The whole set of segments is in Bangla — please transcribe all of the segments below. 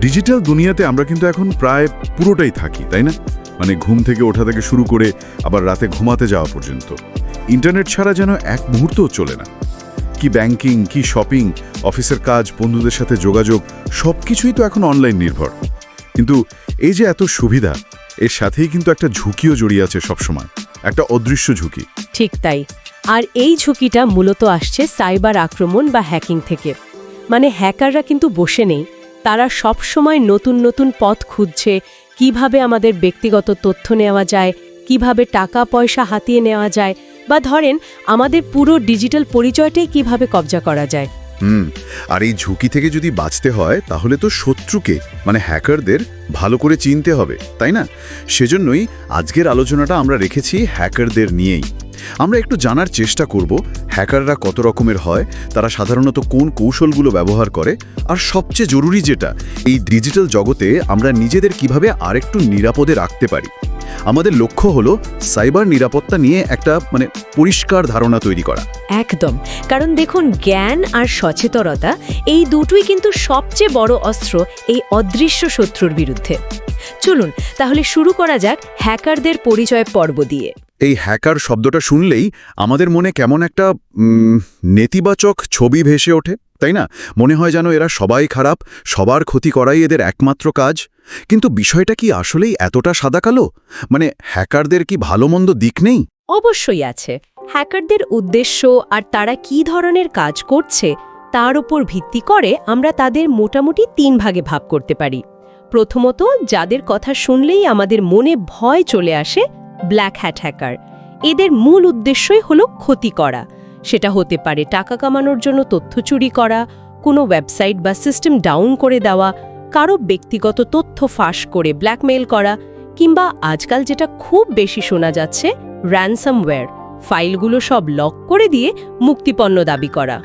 ডিজিটাল দুনিয়াতে আমরা কিন্তু এখন প্রায় পুরোটাই থাকি, তাই না? মানে ঘুম থেকে ওঠা থেকে শুরু করে আবার রাতে ঘুমাতে যাওয়া পর্যন্ত ইন্টারনেট ছাড়া যেন এক মুহূর্তও চলে না। কি ব্যাংকিং, কি শপিং, অফিসের কাজ, বন্ধুদের সাথে যোগাযোগ, সব কিছুই তো এখন অনলাইন নির্ভর। কিন্তু এই যে এত সুবিধা, এর সাথেই কিন্তু একটা ঝুঁকিও জড়িয়ে আছে সবসময়, একটা অদৃশ্য ঝুঁকি। ঠিক তাই। আর এই ঝুঁকিটা মূলত আসছে সাইবার আক্রমণ বা হ্যাকিং থেকে। মানে হ্যাকাররা কিন্তু বসে নেই, তারা সব সময় নতুন নতুন পথ খুঁজছে, কিভাবে আমাদের ব্যক্তিগত তথ্য নেওয়া যায়, কিভাবে টাকা পয়সা হাতিয়ে নেওয়া যায়, বা ধরেন আমাদের পুরো ডিজিটাল পরিচয়টাই কিভাবে কবজা করা যায়। আর এই ঝুঁকি থেকে যদি বাঁচতে হয় তাহলে তো শত্রুকে মানে হ্যাকারদের ভালো করে চিনতে হবে, তাই না? সেজন্যই আজকের আলোচনাটা আমরা রেখেছি হ্যাকারদের নিয়েই। আমরা একটু জানার চেষ্টা করব হ্যাকাররা কত রকমের হয়, তারা সাধারণত কোন কৌশলগুলো ব্যবহার করে, আর সবচেয়ে জরুরি যেটা, এই ডিজিটাল জগতে আমরা নিজেদের কিভাবে আরেকটু নিরাপদে রাখতে পারি। আমাদের লক্ষ্য হলো সাইবার নিরাপত্তা নিয়ে একটা পরিষ্কার ধারণা তৈরি করা। একদম। কারণ দেখুন, জ্ঞান আর সচেতনতা এই দুটোই কিন্তু সবচেয়ে বড় অস্ত্র এই অদৃশ্য শত্রুর বিরুদ্ধে। চলুন তাহলে শুরু করা যাক হ্যাকারদের পরিচয় পর্ব দিয়ে। এই হ্যাকার শব্দটা শুনলেই আমাদের মনে কেমন একটা নেতিবাচক ছবি ভেসে ওঠে, তাই না? মনে হয় যেন এরা সবাই খারাপ, সবার ক্ষতি করাই এদের একমাত্র কাজ। কিন্তু বিষয়টা কি আসলেই এতটা সাদাকালো? হ্যাকারদের কি ভালো মন্দ দিক নেই? অবশ্যই আছে। হ্যাকারদের উদ্দেশ্য আর তারা কি ধরনের কাজ করছে তার উপর ভিত্তি করে আমরা তাদের মোটামুটি 3 ভাগে ভাগ করতে পারি। প্রথমত, যাদের কথা শুনলেই আমাদের মনে ভয় চলে আসে, ব্ল্যাক হ্যাট হ্যাকার। এদের মূল উদ্দেশ্যই হলো ক্ষতি করা। সেটা হতে পারে টাকা কামানোর জন্য তথ্য চুরি করা, কোনো ওয়েবসাইট বা সিস্টেম ডাউন করে দেওয়া, কারো ব্যক্তিগত তথ্য ফাঁস করে ব্ল্যাকমেইল করা, কিংবা আজকাল যেটা খুব বেশি শোনা যাচ্ছে, র্যানসামওয়্যার, ফাইলগুলো সব লক করে দিয়ে মুক্তিপণ্য দাবি করা।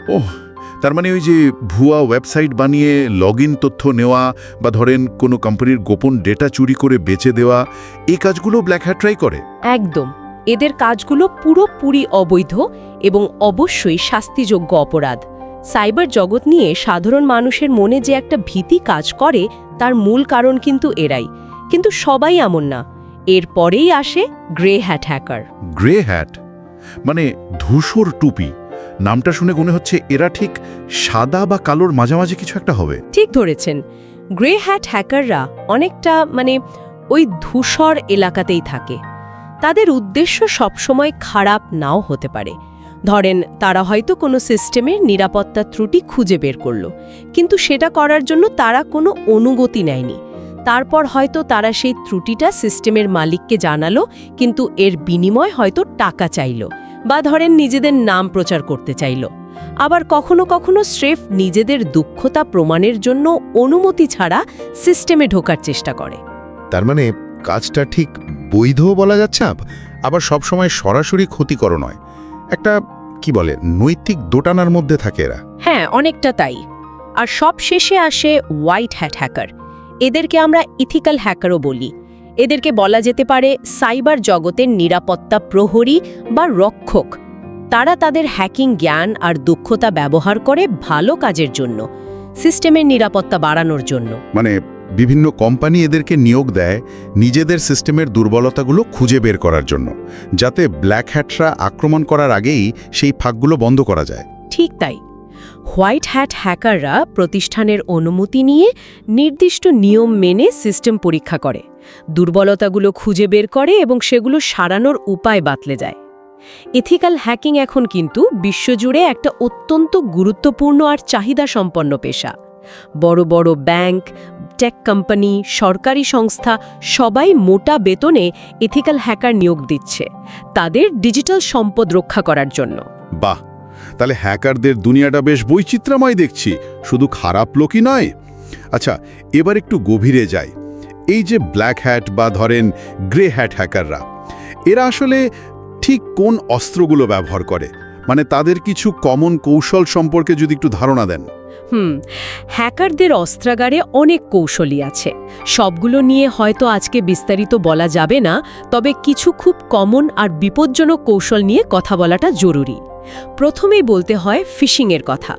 তার মানে ওই যে ভুয়া ওয়েবসাইট বানিয়ে লগইন তথ্য নেওয়া, বা ধরেন কোনো কোম্পানির গোপন ডেটা চুরি করে বেচে দেওয়া, এই কাজগুলো ব্ল্যাক হ্যাটরাই করে। একদম। এদের কাজগুলো পুরোপুরি অবৈধ এবং অবশ্যই শাস্তিযোগ্য অপরাধ। সাইবার জগৎ নিয়ে সাধারণ মানুষের মনে যে একটা ভীতি কাজ করে, তার মূল কারণ কিন্তু এরাই। কিন্তু সবাই এমন না। এরপরেই আসে grey hat hacker. Grey hat মানে ধূসর টুপি। নামটা শুনে মনে হচ্ছে এরা ঠিক সাদা বা কালোর মাঝামাঝি কিছু একটা হবে। ঠিক ধরেছেন। গ্রে হ্যাট হ্যাকাররা অনেকটা ওই ধূসর এলাকাতেই থাকে। তাদের উদ্দেশ্য সবসময় খারাপ নাও হতে পারে। ধরেন তারা হয়তো কোনো সিস্টেমের নিরাপত্তা ত্রুটি খুঁজে বের করল, কিন্তু সেটা করার জন্য তারা কোনো অনুমতি নেয়নি। তারপর হয়তো তারা সেই ত্রুটিটা সিস্টেমের মালিককে জানালো, কিন্তু এর বিনিময় হয়তো টাকা চাইল, বা ধরেন নিজেদের নাম প্রচার করতে চাইল। আবার কখনো কখনো স্রেফ নিজেদের দক্ষতা প্রমাণের জন্য অনুমতি ছাড়া সিস্টেমে ঢোকার চেষ্টা করে। তার মানে কাজটা ঠিক বৈধও বলা যাচ্ছে, আবার সবসময় সরাসরি ক্ষতিকর নয়। একটা নৈতিক দোটানার মধ্যে থাকে এরা। হ্যাঁ, অনেকটা তাই। আর সব শেষে আসে হোয়াইট হ্যাট হ্যাকার। এদেরকে আমরা ইথিক্যাল হ্যাকারও বলি। এদেরকে বলা যেতে পারে সাইবার জগতের নিরাপত্তা প্রহরী বা রক্ষক। তারা তাদের হ্যাকিং জ্ঞান আর দক্ষতা ব্যবহার করে ভালো কাজের জন্য, সিস্টেমের নিরাপত্তা বাড়ানোর জন্য। বিভিন্ন কোম্পানি এদেরকে নিয়োগ দেয় নিজেদের সিস্টেমের দুর্বলতাগুলো খুঁজে বের করার জন্য, যাতে ব্ল্যাক হ্যাটরা আক্রমণ করার আগেই সেই ফাঁকগুলো বন্ধ করা যায়। ঠিক তাই। হোয়াইট হ্যাট হ্যাকাররা প্রতিষ্ঠানের অনুমতি নিয়ে নির্দিষ্ট নিয়ম মেনে সিস্টেম পরীক্ষা করে, দুর্বলতাগুলো খুঁজে বের করে এবং সেগুলো সারানোর উপায় বাতলে যায়। ইথিক্যাল হ্যাকিং এখন কিন্তু বিশ্বজুড়ে একটা অত্যন্ত গুরুত্বপূর্ণ আর চাহিদা সম্পন্ন পেশা। বড় বড় ব্যাংক, টেক কোম্পানি, সরকারি সংস্থা সবাই মোটা বেতনে ইথিক্যাল হ্যাকার নিয়োগ দিচ্ছে তাদের ডিজিটাল সম্পদ রক্ষা করার জন্য। বাহ, তাহলে হ্যাকারদের দুনিয়াটা বেশ বৈচিত্র্যময় দেখছি, শুধু খারাপ লোকই নয়। আচ্ছা, এবার একটু গভীরে যাই। এই যে ব্ল্যাক হ্যাট বা ধরেন গ্রে হ্যাট হ্যাকাররা, এরা আসলে ঠিক কোন অস্ত্রগুলো ব্যবহার করে? তাদের কিছু কমন কৌশল সম্পর্কে যদি একটু ধারণা দেন। হ্যাকারদের অস্ত্রাগারে অনেক কৌশলই আছে। সবগুলো নিয়ে হয়তো আজকে বিস্তারিত বলা যাবে না, তবে কিছু খুব কমন আর বিপজ্জনক কৌশল নিয়ে কথা বলাটা জরুরি। প্রথমেই বলতে হয় ফিশিংয়ের কথা।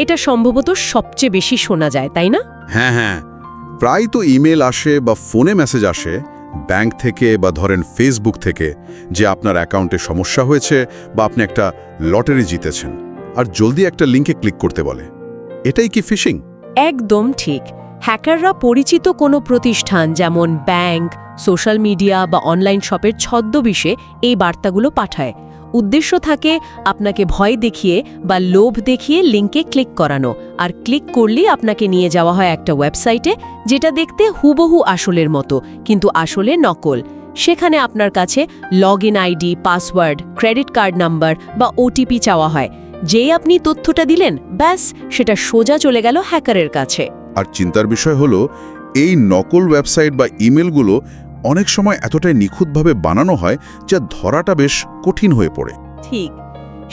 এটা সম্ভবত সবচেয়ে বেশি শোনা যায়, তাই না? হ্যাঁ, প্রায় তো ইমেল আসে বা ফোনে মেসেজ আসে ব্যাংক থেকে বা ধরেন ফেসবুক থেকে যে আপনার অ্যাকাউন্টে সমস্যা হয়েছে বা আপনি একটা লটারি জিতেছেন আর জলদি একটা লিঙ্কে ক্লিক করতে বলে। এটাই কি ফিশিং? একদম ঠিক। হ্যাকাররা পরিচিত কোনো প্রতিষ্ঠান যেমন ব্যাংক, সোশ্যাল মিডিয়া বা অনলাইন শপের ছদ্মবেশে এই বার্তাগুলো পাঠায়। উদ্দেশ্য থাকে আপনাকে ভয় দেখিয়ে বা লোভ দেখিয়ে লিঙ্কে ক্লিক করানো, আর ক্লিক করলেই আপনাকে নিয়ে যাওয়া হয় একটা ওয়েবসাইটে যেটা দেখতে হুবহু আসলের মতো, কিন্তু আসলে নকল। সেখানে আপনার কাছে login ID, password, credit card number বা ওটিপি চাওয়া হয়। যেই আপনি তথ্যটা দিলেন, ব্যাস সেটা সোজা চলে গেল হ্যাকারের কাছে। আর চিন্তার বিষয় হলো এই নকল ওয়েবসাইট বা ইমেলগুলো অনেক সময় এতটাই নিখুঁতভাবে বানানো হয় যা ধরাটা বেশ কঠিন হয়ে পড়ে। ঠিক,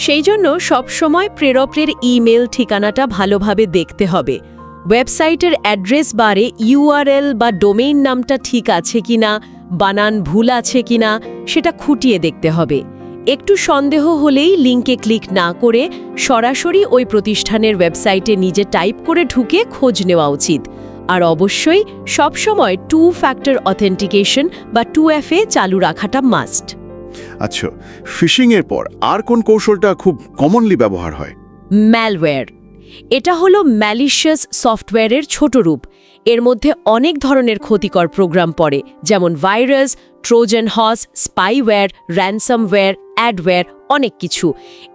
সেই জন্য সবসময় প্রেরকের ইমেল ঠিকানাটা ভালোভাবে দেখতে হবে। ওয়েবসাইটের অ্যাড্রেস বারে ইউআরএল বা ডোমেইন নামটা ঠিক আছে কিনা, বানান ভুল আছে কিনা সেটা খুঁটিয়ে দেখতে হবে। একটু সন্দেহ হলেই লিঙ্কে ক্লিক না করে সরাসরি ওই প্রতিষ্ঠানের ওয়েবসাইটে নিজে টাইপ করে ঢুকে খোঁজ নেওয়া উচিত। আর অবশ্যই সবসময় 2 ফ্যাক্টর অথেন্টিকেশন বা 2FA চালু রাখাটা মাস্ট। আচ্ছা, ফিশিংয়ের পর আর কোন কৌশলটা খুব কমনলি ব্যবহার হয়? ম্যালওয়্যার। এটা হলো ম্যালিশিয়াস সফটওয়্যারের ছোট রূপ। এর মধ্যে অনেক ধরনের ক্ষতিকর প্রোগ্রাম পড়ে, যেমন virus, Trojan horse, spyware, ransomware, adware, অনেক কিছু।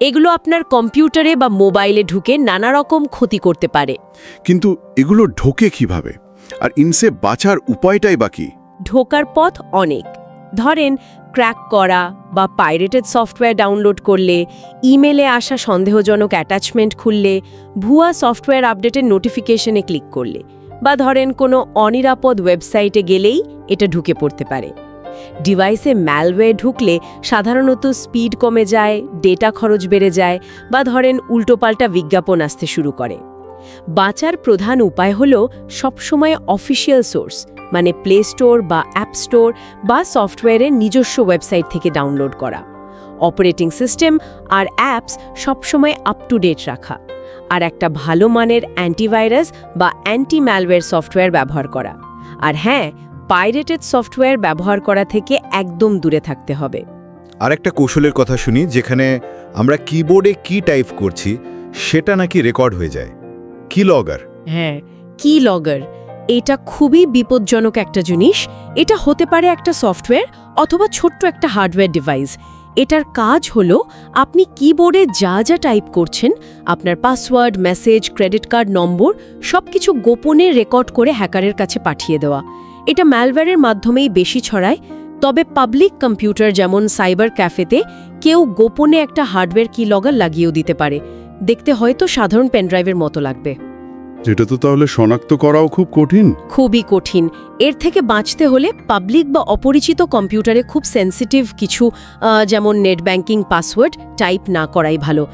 এগুলো আপনার কম্পিউটারে বা মোবাইলে ঢুকে নানা রকম ক্ষতি করতে পারে। কিন্তু এগুলো ঢোকে কিভাবে, আর ইনসে বাঁচার উপায়টাই বাকি? ঢোকার পথ অনেক। ধরেন, ক্র্যাক করা বা পাইরেটেড সফটওয়্যার ডাউনলোড করলে, ইমেলে আসা সন্দেহজনক অ্যাটাচমেন্ট খুললে, ভুয়া সফটওয়্যার আপডেটের নোটিফিকেশনে ক্লিক করলে, বা ধরেন কোনো অনিরাপদ ওয়েবসাইটে গেলেই এটা ঢুকে পড়তে পারে। ডিভাইসে ম্যালওয়্যার ঢুকলে সাধারণত স্পিড কমে যায়, ডেটা খরচ বেড়ে যায়, বা ধরেন উল্টোপাল্টা বিজ্ঞাপন আসতে শুরু করে। বাঁচার প্রধান উপায় হল সবসময় অফিসিয়াল সোর্স, মানে প্লে স্টোর বা অ্যাপ স্টোর বা সফটওয়্যারের নিজস্ব ওয়েবসাইট থেকে ডাউনলোড করা। অপারেটিং সিস্টেম আর অ্যাপস সবসময় আপ টু ডেট রাখা। আর একটা ভালো মানের অ্যান্টিভাইরাস বা অ্যান্টি ম্যালওয়্যার সফটওয়্যার ব্যবহার করা। আর হ্যাঁ, পাইরেটেড সফটওয়্যার ব্যবহার করা থেকে একদম দূরে থাকতে হবে। আর একটা কৌশলের কথা শুনি, যেখানে আমরা কিবোর্ডে কি টাইপ করছি সেটা নাকি রেকর্ড হয়ে যায়। কিলগার। হ্যাঁ, কিলগার। এটা খুবই বিপজ্জনক একটা জিনিস। এটা হতে পারে একটা সফটওয়্যার অথবা ছোট্ট একটা হার্ডওয়্যার ডিভাইস। এটার কাজ হলো আপনি কিবোর্ডে যা যা টাইপ করছেন, আপনার পাসওয়ার্ড, মেসেজ, ক্রেডিট কার্ড নম্বর সবকিছু গোপনে রেকর্ড করে হ্যাকারের কাছে পাঠিয়ে দেওয়া। এটা ম্যালওয়্যারের মাধ্যমেই বেশি ছড়ায়। তবে পাবলিক কম্পিউটার যেমন সাইবার ক্যাফেতে কেউ গোপনে একটা হার্ডওয়্যার কিলগার লাগিয়েও দিতে পারে। দেখতে হয়তো সাধারণ পেনড্রাইভের মতো লাগবে। যেটা তো তাহলে শনাক্ত করাও খুব কঠিন। খুবই কঠিন। এর থেকে বাঁচতে হলে পাবলিক বা অপরিচিত কম্পিউটারে খুব সেন্সিটিভ কিছু যেমন নেট ব্যাংকিং পাসওয়ার্ড টাইপ না করাই ভালো।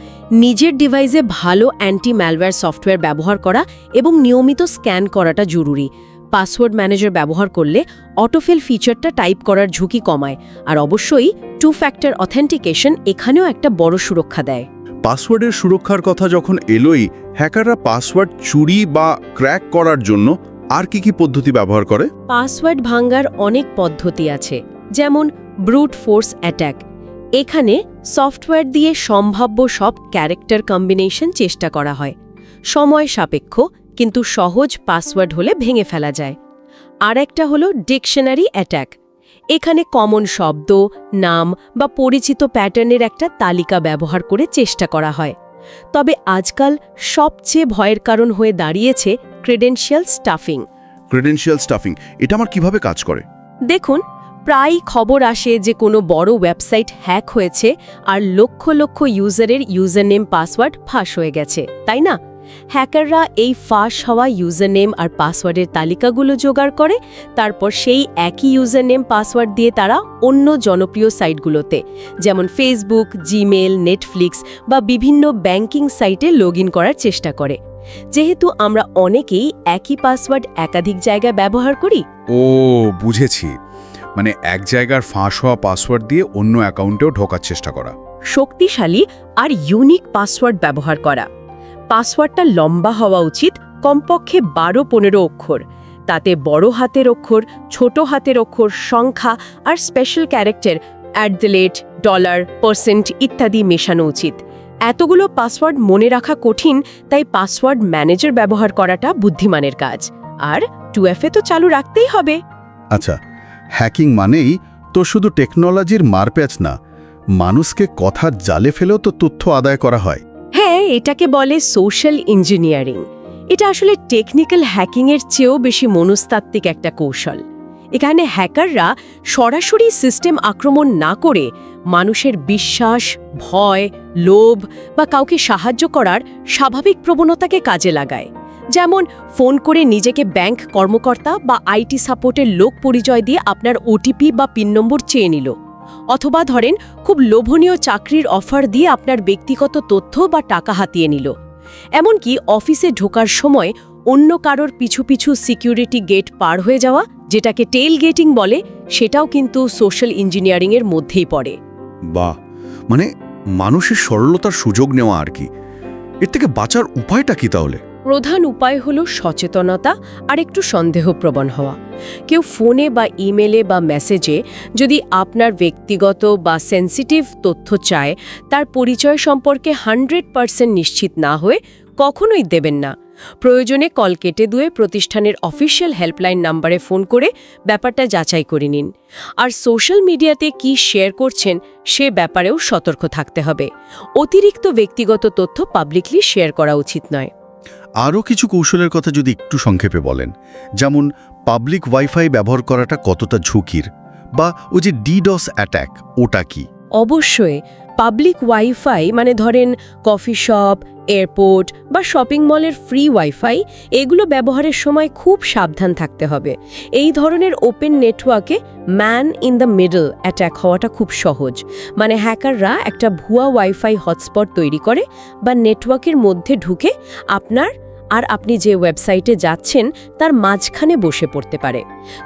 নিজের ডিভাইসে ভালো অ্যান্টি ম্যালওয়্যার সফটওয়্যার ব্যবহার করা এবং নিয়মিত স্ক্যান করাটা জরুরি। পাসওয়ার্ড ম্যানেজার ব্যবহার করলে অটোফিল ফিচারটা টাইপ করার ঝুঁকি কমায়। আর অবশ্যই 2 ফ্যাক্টর অথেন্টিকেশন এখানেও একটা বড় সুরক্ষা দেয়। পাসওয়ার্ডের সুরক্ষার কথা যখন এলোই, হ্যাকাররা পাসওয়ার্ড চুরি বা ক্র্যাক করার জন্য আর কি পদ্ধতি ব্যবহার করে? পাসওয়ার্ড ভাঙার অনেক পদ্ধতি আছে, যেমন ব্রুট ফোর্স অ্যাটাক। এখানে সফটওয়্যার দিয়ে সম্ভাব্য সব ক্যারেক্টার কম্বিনেশন চেষ্টা করা হয়। সময় সাপেক্ষ, কিন্তু সহজ পাসওয়ার্ড হলে ভেঙে ফেলা যায়। আর একটা হলো ডিকশনারি অ্যাটাক। এখানে কমন শব্দ, নাম বা পরিচিত প্যাটার্নের একটা তালিকা ব্যবহার করে চেষ্টা করা হয়। তবে আজকাল সবচেয়ে ভয়ের কারণ হয়ে দাঁড়িয়েছে ক্রেডেনশিয়াল স্টাফিং। ক্রেডেনশিয়াল স্টাফিং, এটা আমার কিভাবে কাজ করে? দেখুন, প্রায়ই খবর আসে যে কোনো বড় ওয়েবসাইট হ্যাক হয়েছে আর লক্ষ লক্ষ ইউজারের ইউজারনেম পাসওয়ার্ড ফাঁস হয়ে গেছে, তাই না? হ্যাকাররা এই ফাঁস হওয়া ইউজারনেম আর পাসওয়ার্ডের তালিকাগুলো জোগাড় করে, তারপর সেই একই ইউজারনেম পাসওয়ার্ড দিয়ে তারা অন্য জনপ্রিয় সাইটগুলোতে যেমন ফেসবুক, জিমেল, নেটফ্লিক্স বা বিভিন্ন ব্যাংকিং সাইটে লগইন করার চেষ্টা করে। যেহেতু আমরা অনেকেই একই পাসওয়ার্ড একাধিক জায়গায় ব্যবহার করি। ও, বুঝেছি। মানে এক জায়গার ফাঁস হওয়া পাসওয়ার্ড দিয়ে অন্য অ্যাকাউন্টেও ঢোকার চেষ্টা করা। শক্তিশালী আর ইউনিক পাসওয়ার্ড ব্যবহার করা। পাসওয়ার্ডটা লম্বা হওয়া উচিত, কমপক্ষে 12-15 অক্ষর। তাতে বড় হাতের অক্ষর, ছোট হাতের অক্ষর, সংখ্যা আর স্পেশাল ক্যারেক্টার $, ইত্যাদি মেশানো উচিত। এতগুলো পাসওয়ার্ড মনে রাখা কঠিন, তাই পাসওয়ার্ড ম্যানেজার ব্যবহার করাটা বুদ্ধিমানের কাজ। আর 2FA তো চালু রাখতেই হবে। আচ্ছা, হ্যাকিং মানেই তো শুধু টেকনোলজির মারপ্যাচ না, মানুষকে কথার জালে ফেলেও তো তথ্য আদায় করা হয়। হ্যাঁ, এটাকে বলে সোশ্যাল ইঞ্জিনিয়ারিং। এটা আসলে টেকনিক্যাল হ্যাকিংয়ের চেয়েও বেশি মনস্তাত্ত্বিক একটা কৌশল। এখানে হ্যাকাররা সরাসরি সিস্টেম আক্রমণ না করে মানুষের বিশ্বাস, ভয়, লোভ বা কাউকে সাহায্য করার স্বাভাবিক প্রবণতাকে কাজে লাগায়। যেমন ফোন করে নিজেকে ব্যাংক কর্মকর্তা বা আইটি সাপোর্টের লোক পরিচয় দিয়ে আপনার ওটিপি বা পিন নম্বর চেয়ে নিল। অথবা ধরেন খুব লোভনীয় চাকরির অফার দিয়ে আপনার ব্যক্তিগত তথ্য বা টাকা হাতিয়ে নিল। এমনকি অফিসে ঢোকার সময় অন্য কারোর পিছু পিছু সিকিউরিটি গেট পার হয়ে যাওয়া, যেটাকে টেল গেটিং বলে, সেটাও কিন্তু সোশ্যাল ইঞ্জিনিয়ারিংয়ের মধ্যেই পড়ে। বাহ, মানে মানুষের সরলতার সুযোগ নেওয়া আর কি। এর থেকে বাঁচার উপায়টা কি তাহলে? প্রধান উপায় হলো সচেতনতা আর একটু সন্দেহপ্রবণ হওয়া। কেউ ফোনে বা ইমেলে বা মেসেজে যদি আপনার ব্যক্তিগত বা সেন্সিটিভ তথ্য চায়, তার পরিচয় সম্পর্কে 100% নিশ্চিত না হয়ে কখনোই দেবেন না। প্রয়োজনে কল কেটে দিয়ে প্রতিষ্ঠানের অফিসিয়াল হেল্পলাইন নাম্বারে ফোন করে ব্যাপারটা যাচাই করে নিন। আর সোশ্যাল মিডিয়াতে কি শেয়ার করছেন সে ব্যাপারেও সতর্ক থাকতে হবে। অতিরিক্ত ব্যক্তিগত তথ্য পাবলিকলি শেয়ার করা উচিত নয়। আরও কিছু কৌশলের কথা যদি একটু সংক্ষেপে বলেন, যেমন পাবলিক ওয়াইফাই ব্যবহার করাটা কতটা ঝুঁকির, বা ওই যে ডিডস অ্যাট্যাক, ওটা কি? অবশ্যই পাবলিক ওয়াইফাই মানে ধরেন কফি শপ, এয়ারপোর্ট বা শপিং মলের ফ্রি ওয়াইফাই, এগুলো ব্যবহারের সময় খুব সাবধান থাকতে হবে। এই ধরনের ওপেন নেটওয়ার্কে man in the middle attack হওয়াটা খুব সহজ। মানে হ্যাকাররা একটা ভুয়া ওয়াইফাই হটস্পট তৈরি করে বা নেটওয়ার্কের মধ্যে ঢুকে আপনার আর আপনি যে ওয়েবসাইটে যাচ্ছেন তার মাঝখানে বসে পড়তে পারে।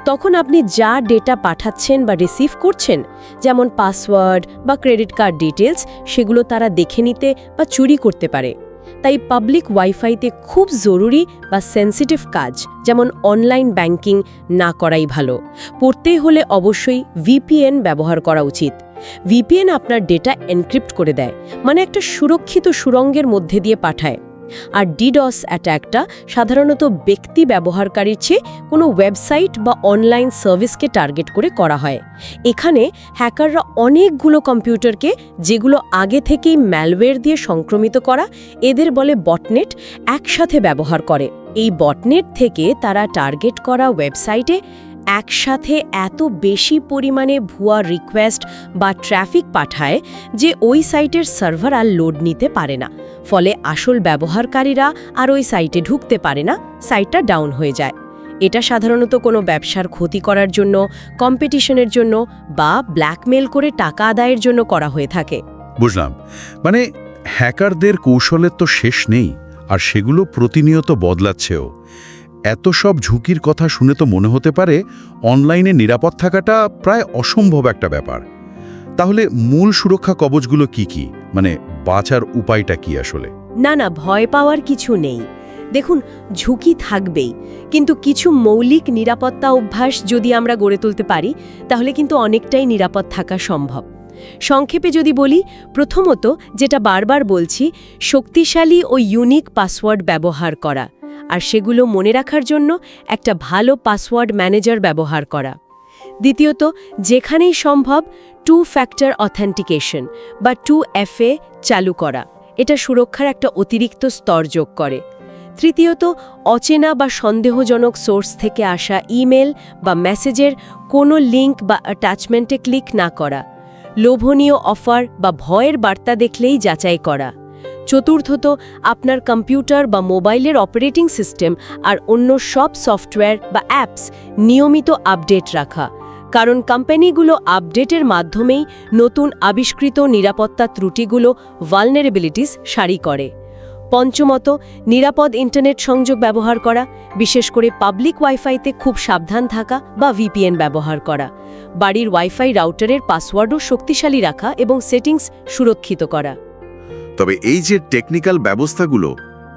তখন আপনি যা ডেটা পাঠাচ্ছেন বা রিসিভ করছেন, যেমন পাসওয়ার্ড বা ক্রেডিট কার্ড ডিটেলস, সেগুলো তারা দেখে নিতে বা চুরি করতে পারে। তাই পাবলিক ওয়াইফাইতে খুব জরুরি বা সেন্সিটিভ কাজ, যেমন অনলাইন ব্যাংকিং, না করাই ভালো। পড়তে হলে অবশ্যই VPN ব্যবহার করা উচিত। VPN আপনার ডেটা এনক্রিপ্ট করে দেয়, মানে একটা সুরক্ষিত সুড়ঙ্গের মধ্যে দিয়ে পাঠায়। আর ডিডস অ্যাট্যাকটা সাধারণত ব্যক্তি ব্যবহারকারীর চেয়ে কোনো ওয়েবসাইট বা অনলাইন সার্ভিসকে টার্গেট করে করা হয়। এখানে হ্যাকাররা অনেকগুলো কম্পিউটারকে, যেগুলো আগে থেকেই ম্যালওয়্যার দিয়ে সংক্রমিত করা, এদের বলে বটনেট, একসাথে ব্যবহার করে। এই বটনেট থেকে তারা টার্গেট করা ওয়েবসাইটে একসাথে এত বেশি পরিমাণে ভুয়া রিকোয়েস্ট বা ট্রাফিক পাঠায় যে ওই সাইটের সার্ভার আর লোড নিতে পারে না। ফলে আসল ব্যবহারকারীরা আর ওই সাইটে ঢুকতে পারে না, সাইটটা ডাউন হয়ে যায়। এটা সাধারণত কোনো ব্যবসার ক্ষতি করার জন্য, কম্পিটিশনের জন্য বা ব্ল্যাকমেল করে টাকা আদায়ের জন্য করা হয়ে থাকে। বুঝলাম, মানে হ্যাকারদের কৌশলের তো শেষ নেই, আর সেগুলো প্রতিনিয়ত বদলাচ্ছেও। এত সব ঝুঁকির কথা শুনে তো মনে হতে পারে অনলাইনে নিরাপদ থাকাটা প্রায় অসম্ভব একটা ব্যাপার। তাহলে মূল সুরক্ষা কবচগুলো কি কি, মানে বাঁচার উপায়টা কি আসলে? না, ভয় পাওয়ার কিছু নেই। দেখুন, ঝুঁকি থাকবেই, কিন্তু কিছু মৌলিক নিরাপত্তা অভ্যাস যদি আমরা গড়ে তুলতে পারি, তাহলে কিন্তু অনেকটাই নিরাপদ থাকা সম্ভব। সংক্ষেপে যদি বলি, প্রথমত, যেটা বারবার বলছি, শক্তিশালী ও ইউনিক পাসওয়ার্ড ব্যবহার করা, আর সেগুলো মনে রাখার জন্য একটা ভালো পাসওয়ার্ড ম্যানেজার ব্যবহার করা। দ্বিতীয়ত, যেখানেই সম্ভব 2 ফ্যাক্টর অথেন্টিকেশন বা 2FA চালু করা, এটা সুরক্ষার একটা অতিরিক্ত স্তর যোগ করে। তৃতীয়ত, অচেনা বা সন্দেহজনক সোর্স থেকে আসা ইমেল বা মেসেজের কোনো লিঙ্ক বা অ্যাটাচমেন্টে ক্লিক না করা। লোভনীয় অফার বা ভয়ের বার্তা দেখলেই যাচাই করা। চতুর্থত, আপনার কম্পিউটার বা মোবাইলের অপারেটিং সিস্টেম আর অন্য সব সফটওয়্যার বা অ্যাপস নিয়মিত আপডেট রাখা, কারণ কোম্পানিগুলো আপডেটের মাধ্যমেই নতুন আবিষ্কৃত নিরাপত্তা ত্রুটিগুলো, ভালনারেবিলিটিস সারি করে। পঞ্চমত, নিরাপদ ইন্টারনেট সংযোগ ব্যবহার করা, বিশেষ করে পাবলিক ওয়াইফাইতে খুব সাবধান থাকা বা VPN ব্যবহার করা। বাড়ির ওয়াইফাই রাউটারের পাসওয়ার্ডও শক্তিশালী রাখা এবং সেটিংস সুরক্ষিত করা। তবে এই যে টেকনিক্যাল ব্যবস্থাগুলো,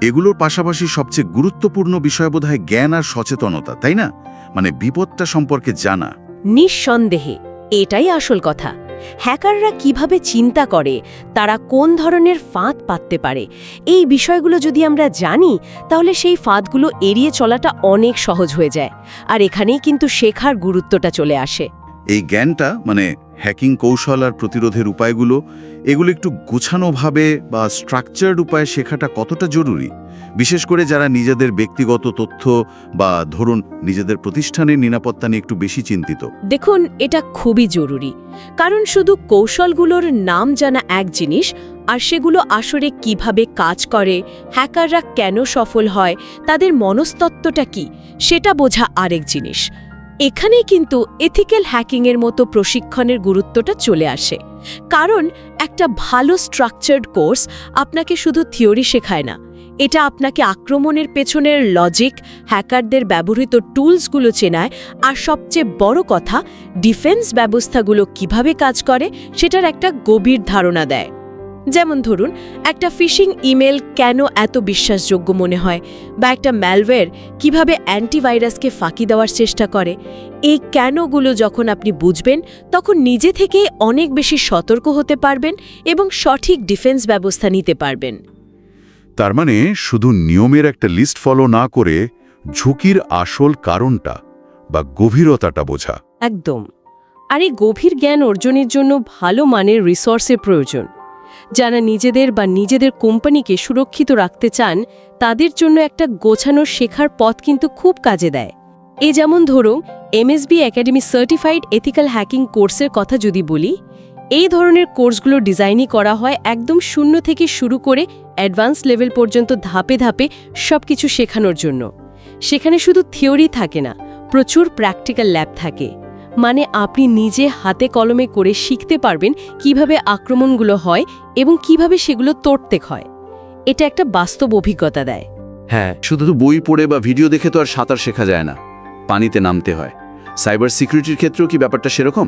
এগুলোর পাশাপাশি সবচেয়ে গুরুত্বপূর্ণ বিষয় বোধহয় জ্ঞান আর সচেতনতা, তাই না? মানে বিপদটা সম্পর্কে জানা। নিঃসন্দেহে এটাই আসল কথা। হ্যাকাররা কিভাবে চিন্তা করে, তারা কোন ধরনের ফাঁদ পাততে পারে, এই বিষয়গুলো যদি আমরা জানি তাহলে সেই ফাঁদগুলো এড়িয়ে চলাটা অনেক সহজ হয়ে যায়। আর এখানেই কিন্তু শেখার গুরুত্বটা চলে আসে। এই জ্ঞানটা মানে হ্যাকিং কৌশল আর প্রতিরোধের উপায়গুলো, এগুলো একটু গোছানোভাবে বা স্ট্রাকচার্ড উপায়ে শেখাটা কতটা জরুরি, বিশেষ করে যারা নিজেদের ব্যক্তিগত তথ্য বা ধরুন নিজেদের প্রতিষ্ঠানের নিরাপত্তা নিয়ে একটু বেশি চিন্তিত? দেখুন, এটা খুবই জরুরি, কারণ শুধু কৌশলগুলোর নাম জানা এক জিনিস, আর সেগুলো আসলে কিভাবে কাজ করে, হ্যাকাররা কেন সফল হয়, তাদের মনস্তত্ত্বটা কি, সেটা বোঝা আরেক জিনিস। এখানেই কিন্তু এথিক্যাল হ্যাকিংয়ের মতো প্রশিক্ষণের গুরুত্বটা চলে আসে। কারণ একটা ভালো স্ট্রাকচার্ড কোর্স আপনাকে শুধু থিওরি শেখায় না, এটা আপনাকে আক্রমণের পেছনের লজিক, হ্যাকারদের ব্যবহৃত টুলসগুলো চেনায়, আর সবচেয়ে বড় কথা, ডিফেন্স ব্যবস্থাগুলো কিভাবে কাজ করে সেটার একটা গভীর ধারণা দেয়। যেমন ধরুন, একটা ফিশিং ইমেল কেন এত বিশ্বাসযোগ্য মনে হয়, বা একটা ম্যালওয়্যার কিভাবে অ্যান্টিভাইরাসকে ফাঁকি দেওয়ার চেষ্টা করে। এই কেনগুলো যখন আপনি বুঝবেন, তখন নিজে থেকেই অনেক বেশি সতর্ক হতে পারবেন এবং সঠিক ডিফেন্স ব্যবস্থা নিতে পারবেন। তার মানে শুধু নিয়মের একটা লিস্ট ফলো না করে ঝুঁকির আসল কারণটা বা গভীরতাটা বোঝা। একদম। আর এই গভীর জ্ঞান অর্জনের জন্য ভালো মানের রিসোর্সের প্রয়োজন। যারা নিজেদের বা নিজেদের কোম্পানিকে সুরক্ষিত রাখতে চান, তাদের জন্য একটা গোছানো শেখার পথ কিন্তু খুব কাজে দেয়। যেমন ধরুন, MSB academy certified ethical hacking কোর্সের কথা যদি বলি, এই ধরনের কোর্সগুলো ডিজাইনই করা হয় একদম শূন্য থেকে শুরু করে অ্যাডভান্স লেভেল পর্যন্ত ধাপে ধাপে সবকিছু শেখানোর জন্য। সেখানে শুধু থিওরি থাকে না, প্রচুর প্র্যাকটিক্যাল ল্যাব থাকে। মানে আপনি নিজে হাতে কলমে করে শিখতে পারবেন কিভাবে আক্রমণগুলো হয় এবং কিভাবে সেগুলো তড়তে হয়। এটা একটা বাস্তব অভিজ্ঞতা দেয়। হ্যাঁ, শুধু তো বই পড়ে বা ভিডিও দেখে তো আর সাঁতার শেখা যায় না, পানিতে নামতে হয়। সাইবার সিকিউরিটির ক্ষেত্রেও কি ব্যাপারটা সেরকম?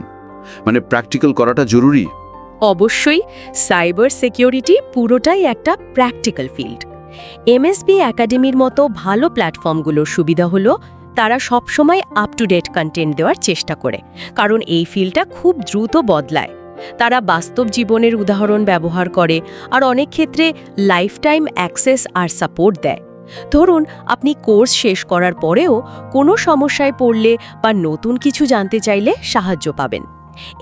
মানে প্র্যাকটিক্যাল করাটা জরুরি? অবশ্যই, সাইবার সিকিউরিটি পুরোটাই একটা প্র্যাকটিক্যাল ফিল্ড। এমএসবি একাডেমির মতো ভালো প্ল্যাটফর্মগুলোর সুবিধা হলো তারা সবসময় আপ টু ডেট কন্টেন্ট দেওয়ার চেষ্টা করে, কারণ এই ফিল্ডটা খুব দ্রুত বদলায়। তারা বাস্তব জীবনের উদাহরণ ব্যবহার করে আর অনেক ক্ষেত্রে লাইফ টাইম অ্যাক্সেস আর সাপোর্ট দেয়। ধরুন, আপনি কোর্স শেষ করার পরেও কোনো সমস্যায় পড়লে বা নতুন কিছু জানতে চাইলে সাহায্য পাবেন।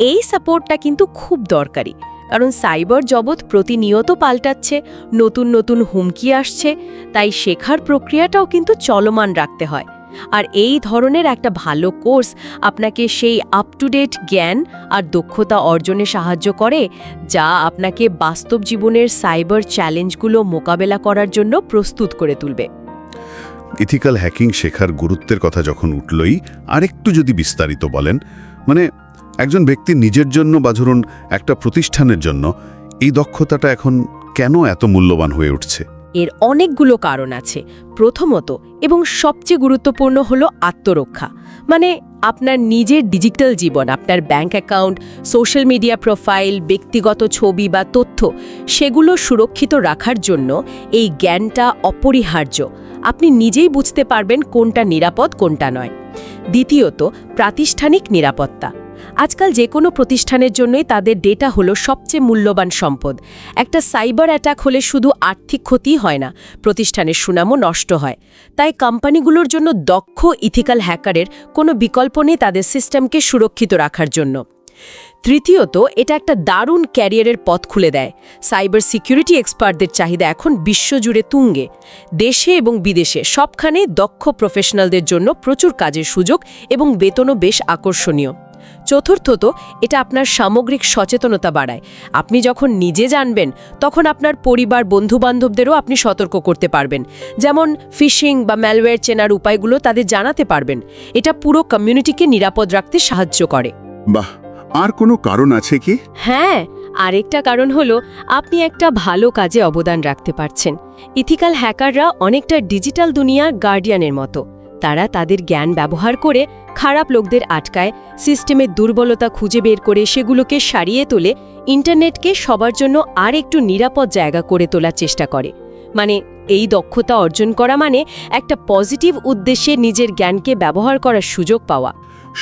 এই সাপোর্টটা কিন্তু খুব দরকারি, কারণ সাইবার জগৎ প্রতিনিয়ত পাল্টাচ্ছে, নতুন নতুন হুমকি আসছে, তাই শেখার প্রক্রিয়াটাও কিন্তু চলমান রাখতে হয়। আর এই ধরনের একটা ভালো কোর্স আপনাকে সেই আপ টু ডেট জ্ঞান আর দক্ষতা অর্জনে সাহায্য করে, যা আপনাকে বাস্তব জীবনের সাইবার চ্যালেঞ্জগুলো মোকাবেলা করার জন্য প্রস্তুত করে তুলবে। ইথিক্যাল হ্যাকিং শেখার গুরুত্বের কথা যখন উঠলই, আরেকটু যদি বিস্তারিত বলেন, মানে একজন ব্যক্তি নিজের জন্য বা ধরুন একটা প্রতিষ্ঠানের জন্য এই দক্ষতাটা এখন কেন এত মূল্যবান হয়ে উঠছে? এর অনেকগুলো কারণ আছে। প্রথমত এবং সবচেয়ে গুরুত্বপূর্ণ হলো আত্মরক্ষা। মানে আপনার নিজের ডিজিটাল জীবন, আপনার bank account, social media profile, ব্যক্তিগত ছবি বা তথ্য, সেগুলো সুরক্ষিত রাখার জন্য এই জ্ঞানটা অপরিহার্য। আপনি নিজেই বুঝতে পারবেন কোনটা নিরাপদ, কোনটা নয়। দ্বিতীয়ত, প্রাতিষ্ঠানিক নিরাপত্তা। আজকাল যে কোনো প্রতিষ্ঠানের জন্যই তাদের ডেটা হলো সবচেয়ে মূল্যবান সম্পদ। একটা সাইবার অ্যাটাক হলে শুধু আর্থিক ক্ষতিই হয় না, প্রতিষ্ঠানের সুনামও নষ্ট হয়। তাই কোম্পানিগুলোর জন্য দক্ষ ইথিক্যাল হ্যাকারের কোনো বিকল্প নেই তাদের সিস্টেমকে সুরক্ষিত রাখার জন্য। তৃতীয়ত, এটা একটা দারুণ ক্যারিয়ারের পথ খুলে দেয়। সাইবার সিকিউরিটি এক্সপার্টদের চাহিদা এখন বিশ্বজুড়ে তুঙ্গে। দেশে এবং বিদেশে সবখানে দক্ষ প্রফেশনালদের জন্য প্রচুর কাজের সুযোগ এবং বেতনও বেশ আকর্ষণীয়। চতুর্থত, এটা আপনার সামগ্রিক সচেতনতা বাড়ায়। আপনি যখন নিজে জানবেন, তখন আপনার পরিবার, বন্ধুবান্ধবদেরও আপনি সতর্ক করতে পারবেন। যেমন ফিশিং বা ম্যালওয়্যার চেনার উপায়গুলো তাদের জানাতে পারবেন। এটা পুরো কমিউনিটিকে নিরাপদ রাখতে সাহায্য করে। বাহ, আর কোনো কারণ আছে কি? হ্যাঁ, আরেকটা কারণ হলো আপনি একটা ভালো কাজে অবদান রাখতে পারছেন। ইথিক্যাল হ্যাকাররা অনেকটা ডিজিটাল দুনিয়ার গার্ডিয়ানের মতো। তারা তাদের জ্ঞান ব্যবহার করে খারাপ লোকদের আটকায়, সিস্টেমের দুর্বলতা খুঁজে বের করে সেগুলোকে সারিয়ে তোলে, ইন্টারনেটকে সবার জন্য আর একটু নিরাপদ জায়গা করে তোলার চেষ্টা করে। মানে এই দক্ষতা অর্জন করা মানে একটা পজিটিভ উদ্দেশ্যে নিজের জ্ঞানকে ব্যবহার করার সুযোগ পাওয়া।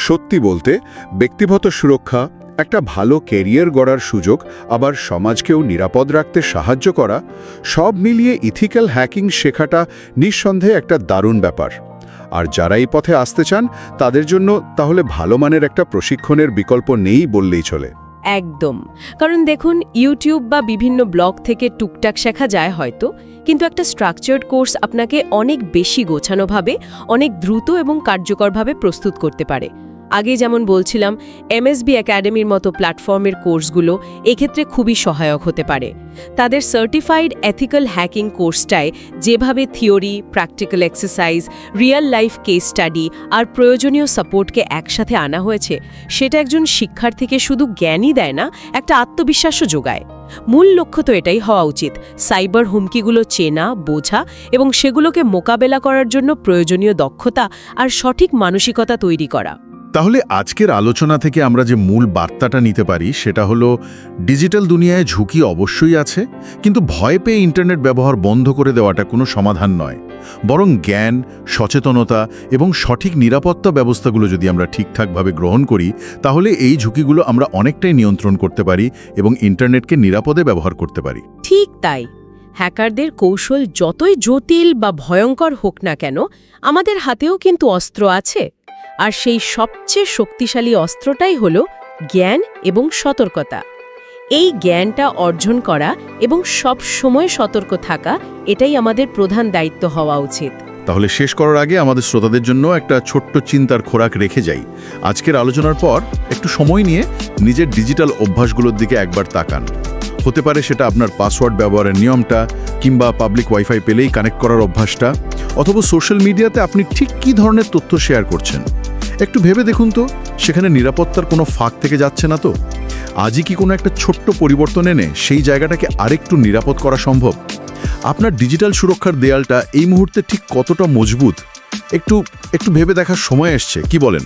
সত্যি বলতে ব্যক্তিগত সুরক্ষা, একটা ভালো ক্যারিয়ার গড়ার সুযোগ, আবার সমাজকেও নিরাপদ রাখতে সাহায্য করা, সব মিলিয়ে ইথিক্যাল হ্যাকিং শেখাটা নিঃসন্দেহে একটা দারুণ ব্যাপার। আর যারা এই পথে আসতে চান তাদের জন্য তাহলে ভালো মানের একটা প্রশিক্ষণের বিকল্প নেই বললেই চলে। একদম, কারণ দেখুন ইউটিউব বা বিভিন্ন ব্লগ থেকে টুকটাক শেখা যায় হয়তো, কিন্তু একটা স্ট্রাকচার্ড কোর্স আপনাকে অনেক বেশি গোছানোভাবে, অনেক দ্রুত এবং কার্যকরভাবে প্রস্তুত করতে পারে। আগে যেমন বলছিলাম, এমএসবি একাডেমির মতো প্ল্যাটফর্মের কোর্সগুলো এক্ষেত্রে খুবই সহায়ক হতে পারে। তাদের সার্টিফাইড এথিক্যাল হ্যাকিং কোর্সটায় যেভাবে theory, practical exercise, real life case study আর প্রয়োজনীয় সাপোর্টকে একসাথে আনা হয়েছে, সেটা একজন শিক্ষার্থীকে শুধু জ্ঞানই দেয় না, একটা আত্মবিশ্বাসও যোগায়। মূল লক্ষ্য তো এটাই হওয়া উচিত, সাইবার হুমকিগুলো চেনা, বোঝা এবং সেগুলোকে মোকাবেলা করার জন্য প্রয়োজনীয় দক্ষতা আর সঠিক মানসিকতা তৈরি করা। তাহলে আজকের আলোচনা থেকে আমরা যে মূল বার্তাটা নিতে পারি সেটা হলো, ডিজিটাল দুনিয়ায় ঝুঁকি অবশ্যই আছে, কিন্তু ভয় পেয়ে ইন্টারনেট ব্যবহার বন্ধ করে দেওয়াটা কোনো সমাধান নয়। বরং জ্ঞান, সচেতনতা এবং সঠিক নিরাপত্তা ব্যবস্থাগুলো যদি আমরা ঠিকঠাকভাবে গ্রহণ করি, তাহলে এই ঝুঁকিগুলো আমরা অনেকটাই নিয়ন্ত্রণ করতে পারি এবং ইন্টারনেটকে নিরাপদে ব্যবহার করতে পারি। ঠিক তাই। হ্যাকারদের কৌশল যতই জটিল বা ভয়ঙ্কর হোক না কেন, আমাদের হাতেও কিন্তু অস্ত্র আছে। আর সেই সবচেয়ে শক্তিশালী অস্ত্রটাই হলো জ্ঞান এবং সতর্কতা। এই জ্ঞানটা অর্জন করা এবং সব সময় সতর্ক থাকা, এটাই আমাদের প্রধান দায়িত্ব হওয়া উচিত। তাহলে শেষ করার আগে আমাদের শ্রোতাদের জন্য একটা ছোট্ট চিন্তার খোরাক রেখে যাই। আজকের আলোচনার পর একটু সময় নিয়ে নিজের ডিজিটাল অভ্যাসগুলোর দিকে একবার তাকান। হতে পারে সেটা আপনার পাসওয়ার্ড ব্যবহারের নিয়মটা, কিংবা পাবলিক ওয়াইফাই পেলেই কানেক্ট করার অভ্যাসটা, অথবা সোশ্যাল মিডিয়াতে আপনি ঠিক কী ধরনের তথ্য শেয়ার করছেন। একটু ভেবে দেখুন তো, সেখানে নিরাপত্তার কোনো ফাঁক থেকে যাচ্ছে না তো? আজই কি কোনো একটা ছোট্ট পরিবর্তন এনে সেই জায়গাটাকে আরেকটু নিরাপদ করা সম্ভব? আপনার ডিজিটাল সুরক্ষার দেয়ালটা এই মুহূর্তে ঠিক কতটা মজবুত, একটু ভেবে দেখার সময় এসছে, কি বলেন?